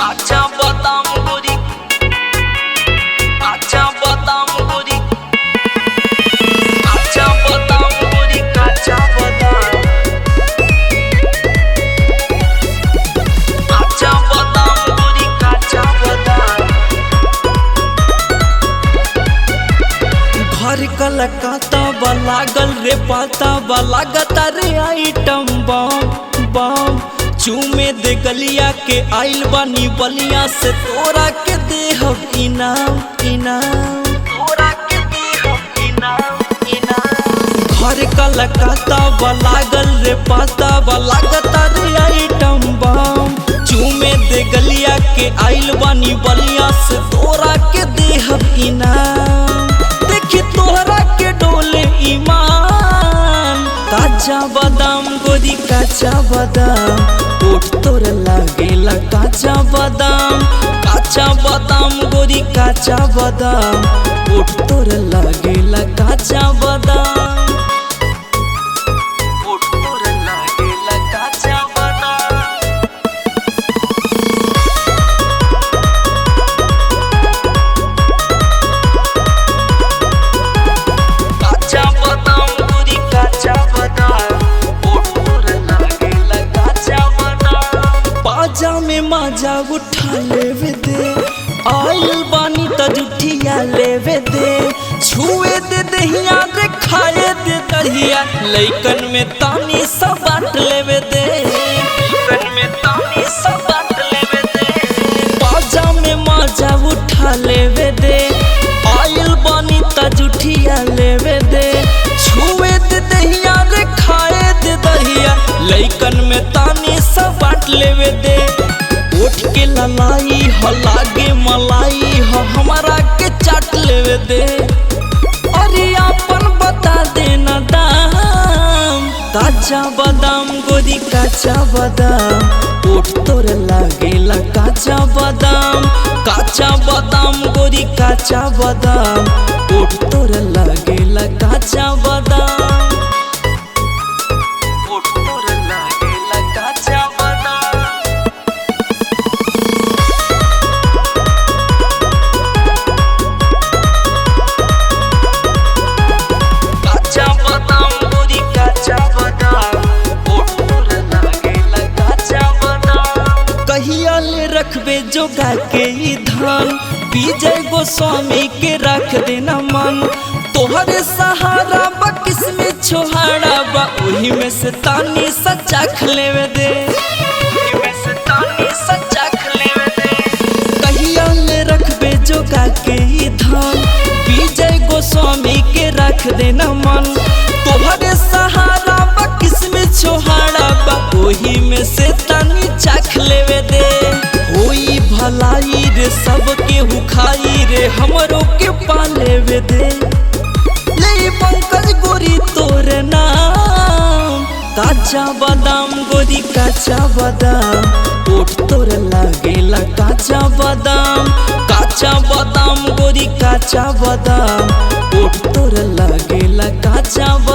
अच्छा बादाम गोरी, अच्छा बादाम गोरी, अच्छा बादाम गोरी, कच्चा बादाम, अच्छा बादाम गोरी, कच्चा बादाम। घर कलकत्ता लागल रे पाता लागता रे आइटम बम बम। चूमे दे गलिया के आइल बानी बलिया से तोरा के देहब इनाम इनाम, तोरा के देहब इनाम इनाम। घर कलकत्ता लागल रे पाता लागता रे आइटम बम। चूमे दे गलिया के आइल बानी बलिया से तोरा के देहब इनाम। देखी तोहरा के डोले ईमान, काचा बादाम गोरी काचा बादाम, ओठ तोर लागेला काचा बादाम। काचा बादाम गोरी काचा बादाम, ओठ तोर लागेला काचा बादाम, ओठ तोर लागेला काचा बादाम। काचा बादाम गोरी काचा बादाम, ओठ तोर लागेला काचा बादाम। बाजा में माजा उठा लेवे दे, आइल बानी त जुठिया लेवे दे। छुए दे दहिया रे खाए दे दहिया, लइकन में तानी सब बांट लेवे दे, लइकन में तानी सब बांट लेवे दे। बाजा में माजा उठा लेवे दे, आइल बानी त जुठिया लेवे दे। छुए दे दहिया रे खाए दे दहिया, लइकन में तानी सब बांट लेवे दे। उठ के ललाई ह लागे मलाई ह, हमारा के चाट लेवे दे। अरे अपन बता देना दाम, काचा बादाम गोरी काचा बादाम, ओठ तोर लागेला काचा बादाम। काचा बादाम गोरी काचा बादाम, ओठ तोर लागेला काचा बादाम, ओठ तोर लागेला काचा बादाम। काचा बादाम गोरी काचा बादाम, ओठ तोर लागेला काचा बादाम। कहिया ले रखबे जोगा के ई धान, विजय गोस्वामी के रख देना मन। तोहरे सहारा बा किसमें छोहाड़ा बा, ओही में से तानी सच्चा खलेवे दे, ओही में से तानी सच्चा खलेवे दे। कहिया ले रखबे जोगा के ई धान, विजय गोस्वामी के रख देना मन। तोहरे सहारा बा किसमें छोहाड़ा बा, ओही में से तानी चाख लेवे दे। होई भलाई रे सबके हुखाई रे, हमरो के पालेवे दे। ले पंकज गोरी तोर नाम, काचा बादाम गोरी काचा बादाम, ओठ तोर लागेला काचा बादाम। काचा बादाम गोरी काचा बादाम, ओठ तोर लागेला काचा बादाम।